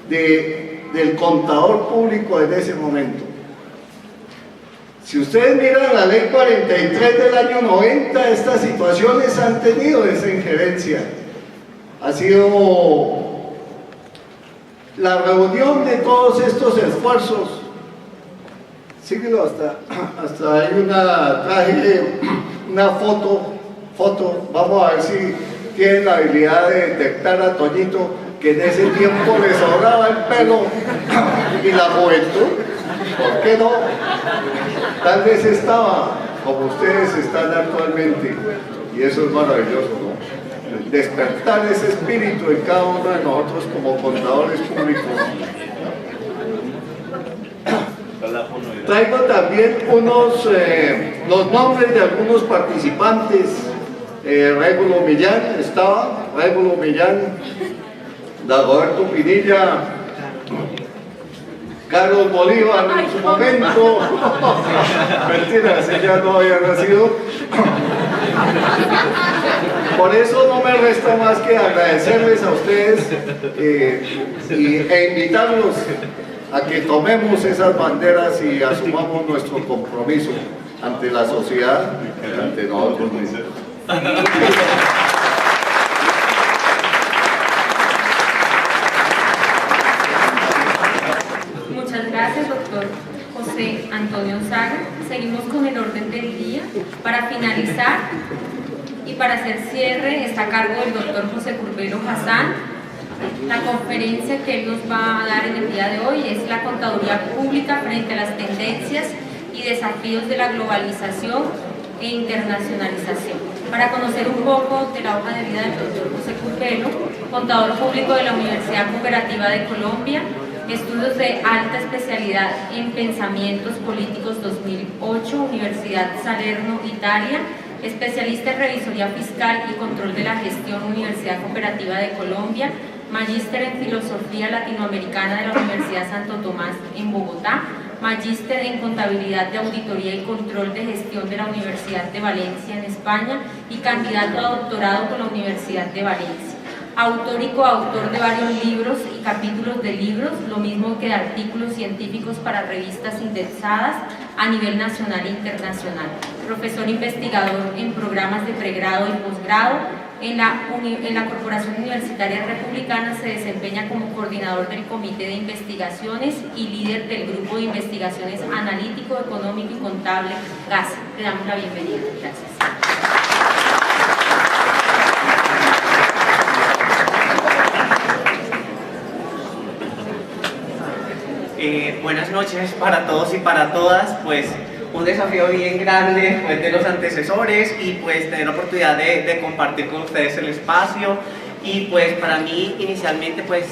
Speaker 4: del contador público en ese momento. Si ustedes miran la ley 43 del año 90, estas situaciones han tenido esa injerencia. Ha sido la reunión de todos estos esfuerzos. Síguelo hasta hay traje una foto, vamos a ver si tienen la habilidad de detectar a Toñito, que en ese tiempo le sobraba el pelo y la juventud. ¿Por qué no? Tal vez estaba como ustedes están actualmente, y eso es maravilloso, ¿no? Despertar ese espíritu en cada uno de nosotros como contadores públicos. Traigo también los nombres de algunos participantes. Régulo Millán estaba, Dagoberto Pinilla, Carlos Bolívar en su momento, mentiras, ella no había nacido. Por eso no me resta más que agradecerles a ustedes e invitarlos a que tomemos esas banderas y asumamos nuestro compromiso ante la sociedad y ante nosotros mismos.
Speaker 1: Muchas gracias, doctor José Antonio Saga. Seguimos con el orden del día. Para finalizar y para hacer cierre está a cargo del doctor José Curbelo Hassan. La conferencia que él nos va a dar en el día de hoy es la contaduría pública frente a las tendencias y desafíos de la globalización e internacionalización. Para conocer un poco de la hoja de vida del doctor José Curbelo, contador público de la Universidad Cooperativa de Colombia, estudios de alta especialidad en pensamientos políticos 2008, Universidad Salerno, Italia, especialista en revisoría fiscal y control de la gestión, Universidad Cooperativa de Colombia, magíster en filosofía latinoamericana de la Universidad Santo Tomás en Bogotá, magíster en contabilidad de auditoría y control de gestión de la Universidad de Valencia en España y candidato a doctorado con la Universidad de Valencia. Autor y coautor de varios libros y capítulos de libros, lo mismo que de artículos científicos para revistas indexadas a nivel nacional e internacional. Profesor investigador en programas de pregrado y posgrado. En la Corporación Universitaria Republicana se desempeña como coordinador del Comité de Investigaciones y líder del Grupo de Investigaciones Analítico, Económico y Contable, GASE. Le damos la bienvenida. Gracias.
Speaker 5: Buenas noches para todos y para todas. Pues un desafío bien grande pues, de los antecesores y pues tener la oportunidad de compartir con ustedes el espacio. Y pues para mí inicialmente pues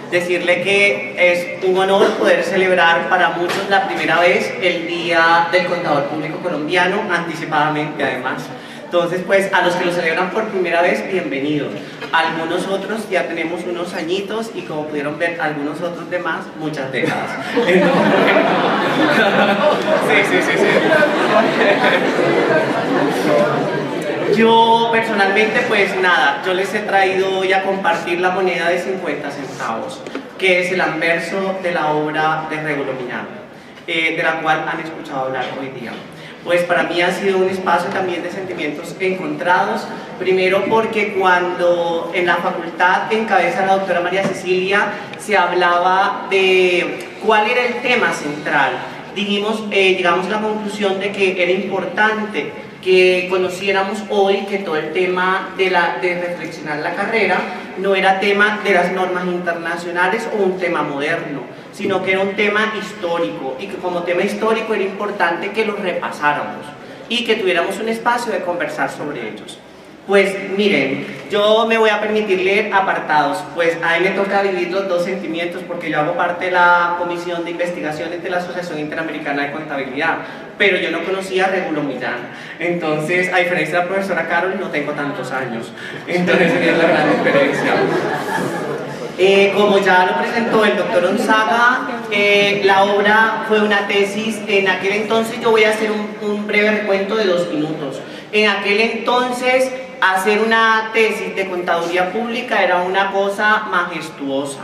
Speaker 5: decirle que es un honor poder celebrar para muchos la primera vez el Día del Contador Público Colombiano, anticipadamente además. Entonces, pues, a los que lo celebran por primera vez, bienvenidos. Algunos otros ya tenemos unos añitos y como pudieron ver, algunos otros demás, muchas décadas. Sí. Yo personalmente, pues nada, yo les he traído hoy a compartir la moneda de 50 centavos, que es el anverso de la obra de Régulo Millán, de la cual han escuchado hablar hoy día. Pues para mí ha sido un espacio también de sentimientos encontrados, primero porque cuando en la facultad encabeza la doctora María Cecilia se hablaba de cuál era el tema central, llegamos a la conclusión de que era importante que conociéramos hoy que todo el tema de reflexionar la carrera no era tema de las normas internacionales o un tema moderno, sino que era un tema histórico, y que como tema histórico era importante que los repasáramos y que tuviéramos un espacio de conversar sobre ellos. Pues miren, yo me voy a permitir leer apartados, pues a mí me toca vivir los dos sentimientos porque yo hago parte de la comisión de investigaciones de la Asociación Interamericana de Contabilidad, pero yo no conocía a Regulo Millán, entonces a diferencia de la profesora Carol no tengo tantos años, entonces es la gran diferencia. Como ya lo presentó el doctor Onzaga, la obra fue una tesis. En aquel entonces, yo voy a hacer un breve recuento de 2 minutos. En aquel entonces, hacer una tesis de contaduría pública era una cosa majestuosa.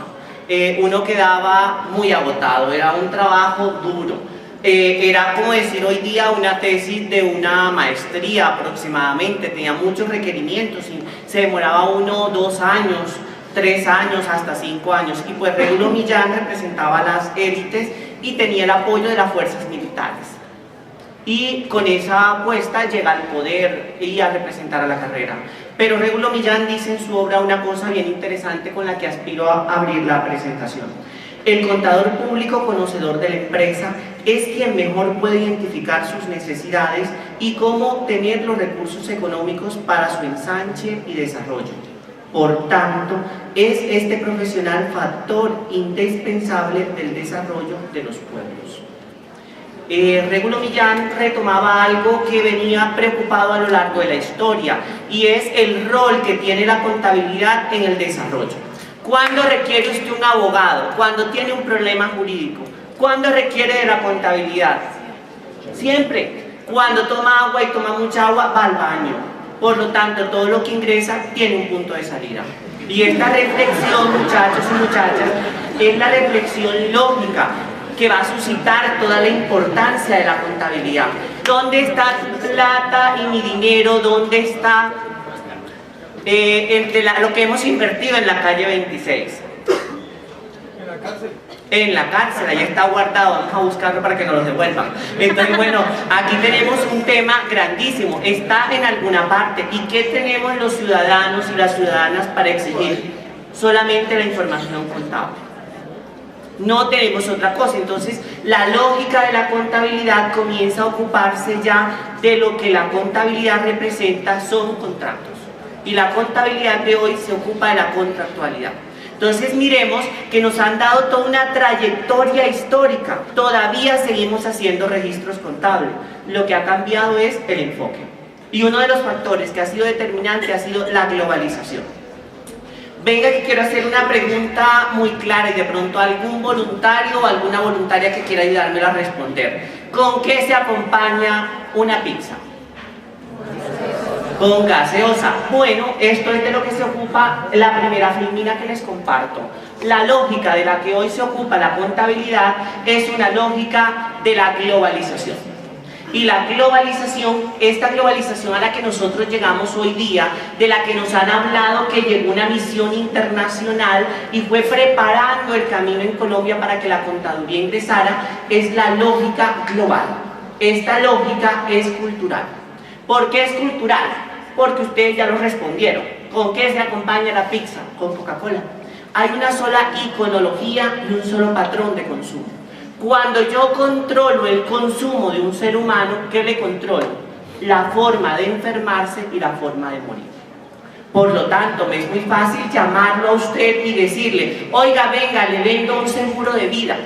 Speaker 5: Uno quedaba muy agotado, era un trabajo duro. Era como decir hoy día una tesis de una maestría aproximadamente, tenía muchos requerimientos y se demoraba 1 o 2 años, 3 años, hasta 5 años, y pues Regulo Millán representaba a las élites y tenía el apoyo de las fuerzas militares. Y con esa apuesta llega al poder y a representar a la carrera. Pero Regulo Millán dice en su obra una cosa bien interesante con la que aspiro a abrir la presentación. El contador público conocedor de la empresa es quien mejor puede identificar sus necesidades y cómo obtener los recursos económicos para su ensanche y desarrollo. Por tanto, es este profesional factor indispensable del desarrollo de los pueblos. Regulo Millán retomaba algo que venía preocupado a lo largo de la historia, y es el rol que tiene la contabilidad en el desarrollo. ¿Cuándo requiere usted un abogado? Cuando tiene un problema jurídico. ¿Cuándo requiere de la contabilidad? Siempre. Cuando toma agua y toma mucha agua, va al baño. Por lo tanto, todo lo que ingresa tiene un punto de salida. Y esta reflexión, muchachos y muchachas, es la reflexión lógica que va a suscitar toda la importancia de la contabilidad. ¿Dónde está mi plata y mi dinero? ¿Dónde está lo que hemos invertido en la calle 26? En la cárcel. En la cárcel, ahí está guardado, vamos a buscarlo para que nos lo devuelvan. Entonces, bueno, aquí tenemos un tema grandísimo, está en alguna parte. ¿Y qué tenemos los ciudadanos y las ciudadanas para exigir? Solamente la información contable. No tenemos otra cosa. Entonces, la lógica de la contabilidad comienza a ocuparse ya de lo que la contabilidad representa, son contratos. Y la contabilidad de hoy se ocupa de la contractualidad. Entonces miremos que nos han dado toda una trayectoria histórica. Todavía seguimos haciendo registros contables. Lo que ha cambiado es el enfoque. Y uno de los factores que ha sido determinante ha sido la globalización. Venga, que quiero hacer una pregunta muy clara y de pronto algún voluntario o alguna voluntaria que quiera ayudarme a responder. ¿Con qué se acompaña una pizza? Con gaseosa. Bueno, esto es de lo que se ocupa la primera filmina que les comparto. La lógica de la que hoy se ocupa la contabilidad es una lógica de la globalización. Y la globalización, esta globalización a la que nosotros llegamos hoy día, de la que nos han hablado que llegó una misión internacional y fue preparando el camino en Colombia para que la contaduría ingresara, es la lógica global. Esta lógica es cultural. ¿Por qué es cultural? Porque ustedes ya lo respondieron. ¿Con qué se acompaña la pizza? Con Coca-Cola. Hay una sola iconología y un solo patrón de consumo. Cuando yo controlo el consumo de un ser humano, ¿qué le controlo? La forma de enfermarse y la forma de morir. Por lo tanto, me es muy fácil llamarlo a usted y decirle: oiga, venga, le vendo un seguro de vida.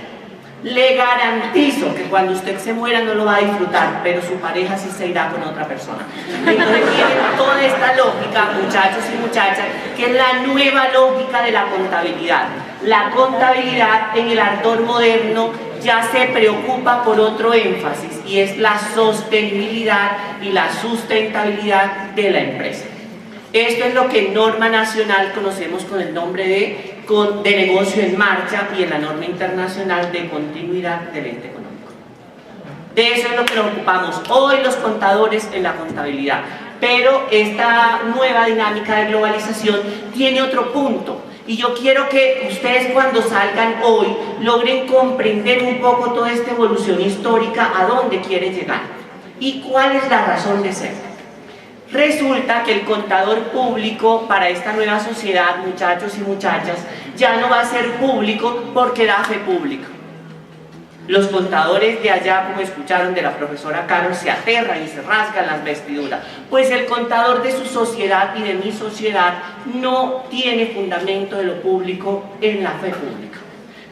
Speaker 5: Le garantizo que cuando usted se muera no lo va a disfrutar, pero su pareja sí se irá con otra persona. Entonces tienen toda esta lógica, muchachos y muchachas, que es la nueva lógica de la contabilidad. La contabilidad en el ardor moderno ya se preocupa por otro énfasis, y es la sostenibilidad y la sustentabilidad de la empresa. Esto es lo que en norma nacional conocemos con el nombre de negocio en marcha, y en la norma internacional de continuidad del ente económico. De eso es lo que nos ocupamos hoy los contadores en la contabilidad. Pero esta nueva dinámica de globalización tiene otro punto, y yo quiero que ustedes cuando salgan hoy logren comprender un poco toda esta evolución histórica, a dónde quiere llegar.
Speaker 6: ¿Y cuál es la razón de ser? Resulta que el contador público para esta nueva sociedad, muchachos y muchachas, ya no va a ser público porque da fe pública. Los contadores de allá, como escucharon de la profesora Carol, se aterran y se rasgan las vestiduras. Pues el contador de su sociedad y de mi sociedad no tiene fundamento de lo público en la fe pública.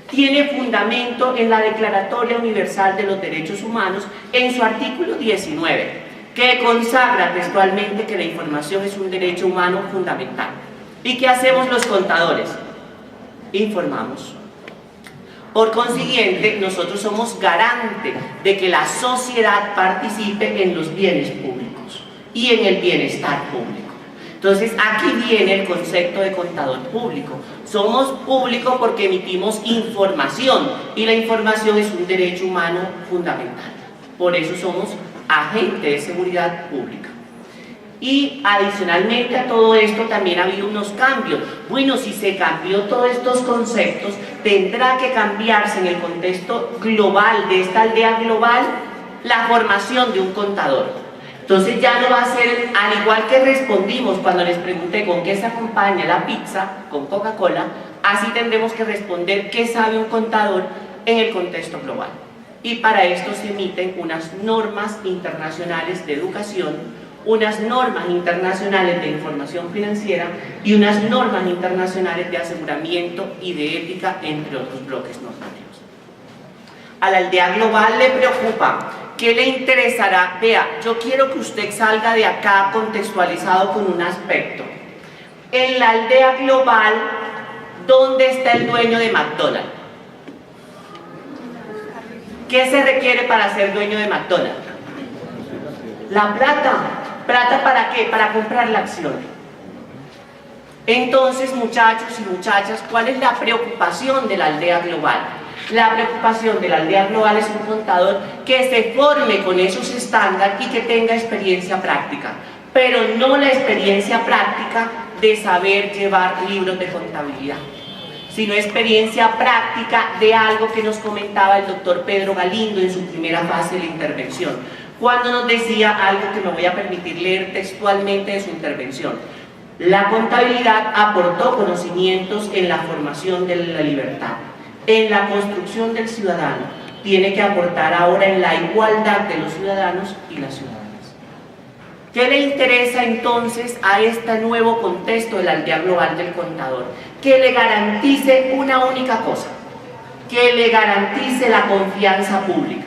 Speaker 6: Tiene fundamento en la Declaratoria Universal de los Derechos Humanos en su artículo 19, que consagra textualmente que la información es un derecho humano fundamental. ¿Y qué hacemos los contadores? Informamos. Por consiguiente, nosotros somos garante de que la sociedad participe en los bienes públicos y en el bienestar público. Entonces, aquí viene el concepto de contador público. Somos públicos porque emitimos información y la información es un derecho humano fundamental. Por eso somos agentes de seguridad pública. Y adicionalmente a todo esto también ha habido unos cambios. Bueno, si se cambió todos estos conceptos, tendrá que cambiarse en el contexto global de esta aldea global la formación de un contador. Entonces ya no va a ser, al igual que respondimos cuando les pregunté con qué se acompaña la pizza, con Coca-Cola, así tendremos que responder qué sabe un contador en el contexto global. Y para esto se emiten unas normas internacionales de educación, unas normas internacionales de información financiera y unas normas internacionales de aseguramiento y de ética, entre otros bloques normativos. A la aldea global le preocupa, ¿qué le interesará? Vea, yo quiero que usted salga de acá contextualizado con un aspecto. En la aldea global, ¿dónde está el dueño de McDonald's? ¿Qué se requiere para ser dueño de McDonald's? La plata. ¿Plata para qué? Para comprar la acción. Entonces, muchachos y muchachas, ¿cuál es la preocupación de la aldea global? La preocupación de la aldea global es un contador que se forme con esos estándares y que tenga experiencia práctica, pero no la experiencia práctica de saber llevar libros de contabilidad, sino experiencia práctica de algo que nos comentaba el doctor Pedro Galindo en su primera fase de la intervención, cuando nos decía algo que me voy a permitir leer textualmente de su intervención. La contabilidad aportó conocimientos en la formación de la libertad, en la construcción del ciudadano, tiene que aportar ahora en la igualdad de los ciudadanos y las ciudadanas. ¿Qué le interesa entonces a este nuevo contexto de la aldea global del contador? Que le garantice una única cosa, que le garantice la confianza pública.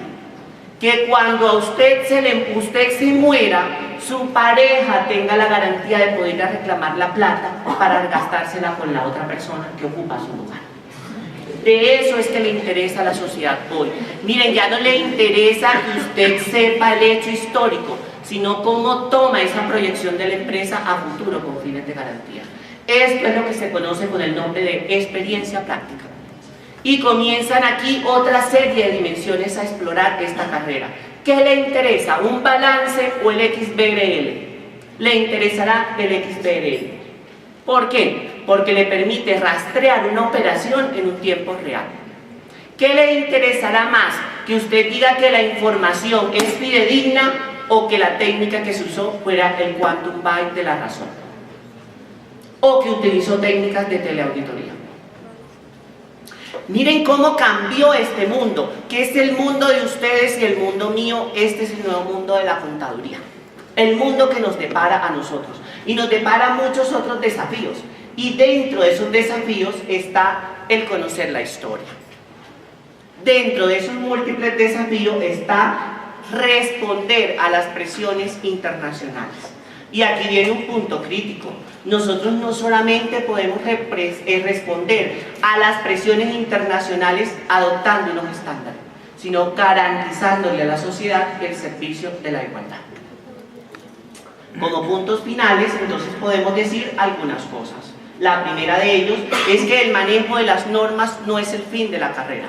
Speaker 6: Que cuando a usted se muera, su pareja tenga la garantía de poder ir a reclamar la plata para gastársela con la otra persona que ocupa su lugar. De eso es que le interesa a la sociedad hoy. Miren, ya no le interesa que usted sepa el hecho histórico, sino cómo toma esa proyección de la empresa a futuro con fines de garantía. Esto es lo que se conoce con el nombre de experiencia práctica. Y comienzan aquí otra serie de dimensiones a explorar esta carrera. ¿Qué le interesa? ¿Un balance o el XBRL? Le interesará el XBRL. ¿Por qué? Porque le permite rastrear una operación en un tiempo real. ¿Qué le interesará más? Que usted diga que la información es fidedigna o que la técnica que se usó fuera el quantum byte de la razón, o que utilizó técnicas de teleauditoría. Miren cómo cambió este mundo, que es el mundo de ustedes y el mundo mío. Este es el nuevo mundo de la contaduría, el mundo que nos depara a nosotros y nos depara muchos otros desafíos, y dentro de esos desafíos está el conocer la historia. Dentro de esos múltiples desafíos está responder a las presiones internacionales. Y aquí viene un punto crítico. Nosotros no solamente podemos responder a las presiones internacionales adoptando unos estándares, sino garantizándole a la sociedad el servicio de la igualdad. Como puntos finales, entonces podemos decir algunas cosas. La primera de ellos es que el manejo de las normas no es el fin de la carrera.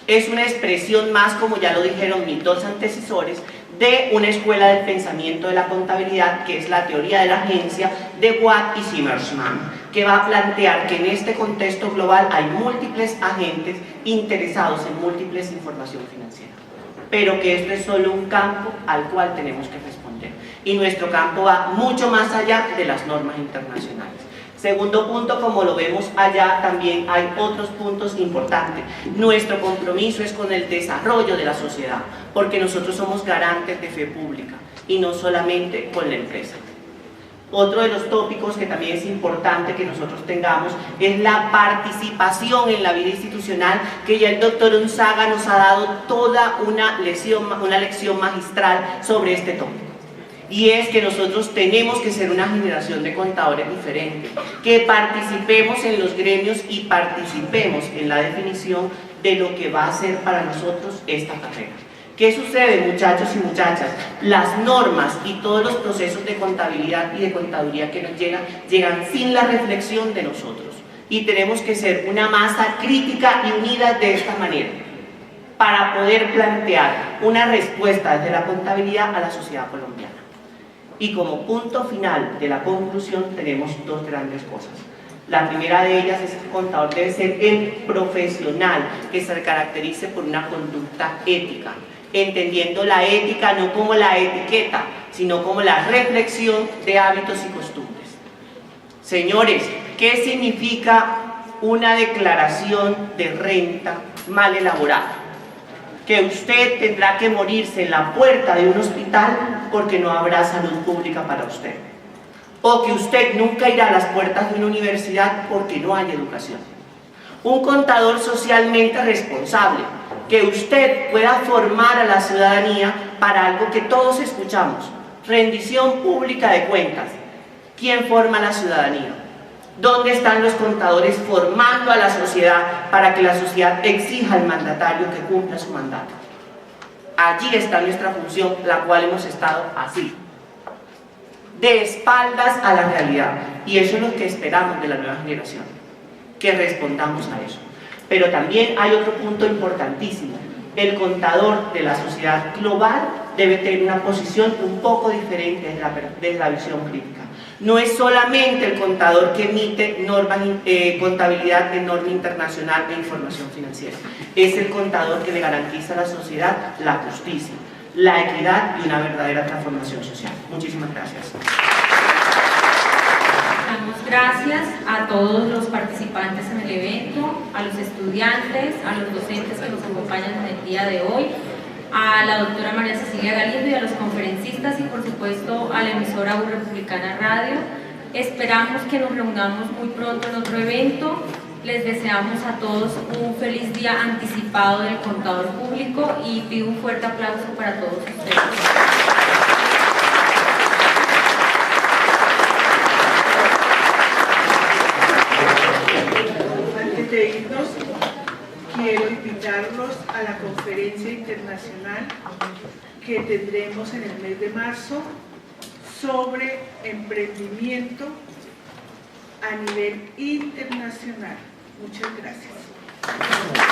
Speaker 6: Es una expresión más, como ya lo dijeron mis dos antecesores, de una escuela del pensamiento de la contabilidad, que es la teoría de la agencia de Watt y Zimmerman. que va a plantear que en este contexto global hay múltiples agentes interesados en múltiples información financiera, pero que esto es solo un campo al cual tenemos que responder. Y nuestro campo va mucho más allá de las normas internacionales. Segundo punto, como lo vemos allá, también hay otros puntos importantes. Nuestro compromiso es con el desarrollo de la sociedad, porque nosotros somos garantes de fe pública y no solamente con la empresa. Otro de los tópicos que también es importante que nosotros tengamos es la participación en la vida institucional, que ya el doctor Unzaga nos ha dado toda una lección magistral sobre este tópico. Y es que nosotros tenemos que ser una generación de contadores diferentes, que participemos en los gremios y participemos en la definición de lo que va a ser para nosotros esta carrera. ¿Qué sucede, muchachos y muchachas? Las normas y todos los procesos de contabilidad y de contaduría que nos llegan sin la reflexión de nosotros. Y tenemos que ser una masa crítica y unida de esta manera, para poder plantear una respuesta desde la contabilidad a la sociedad colombiana. Y como punto final de la conclusión tenemos dos grandes cosas. La primera de ellas es que el contador debe ser el profesional que se caracterice por una conducta ética, entendiendo la ética no como la etiqueta, sino como la reflexión de hábitos y costumbres. Señores, ¿qué significa una declaración de renta mal elaborada? Que usted tendrá que morirse en la puerta de un hospital porque no habrá salud pública para usted. O que usted nunca irá a las puertas de una universidad porque no hay educación. Un contador socialmente responsable, que usted pueda formar a la ciudadanía para algo que todos escuchamos: rendición pública de cuentas. ¿Quién forma a la ciudadanía? ¿Dónde están los contadores formando a la sociedad para que la sociedad exija al mandatario que cumpla su mandato? Allí está nuestra función, la cual hemos estado así, de espaldas a la realidad. Y eso es lo que esperamos de la nueva generación, que respondamos a eso. Pero también hay otro punto importantísimo. El contador de la sociedad global debe tener una posición un poco diferente desde la visión crítica. No es solamente el contador que emite normas, contabilidad de norma internacional de información financiera. Es el contador que le garantiza a la sociedad la justicia, la equidad y una verdadera transformación social. Muchísimas gracias.
Speaker 1: Damos gracias a todos los participantes en el evento, a los estudiantes, a los docentes que nos acompañan en el día de hoy, a la doctora María Cecilia Galindo y a los conferencistas y por supuesto a la emisora U Republicana Radio. Esperamos que nos reunamos muy pronto en otro evento. Les deseamos a todos un feliz día anticipado del contador público y pido un fuerte aplauso para todos ustedes.
Speaker 2: Antes de irnos, quiero invitarlos a la conferencia internacional que tendremos en el mes de marzo sobre emprendimiento a nivel internacional. Muchas gracias.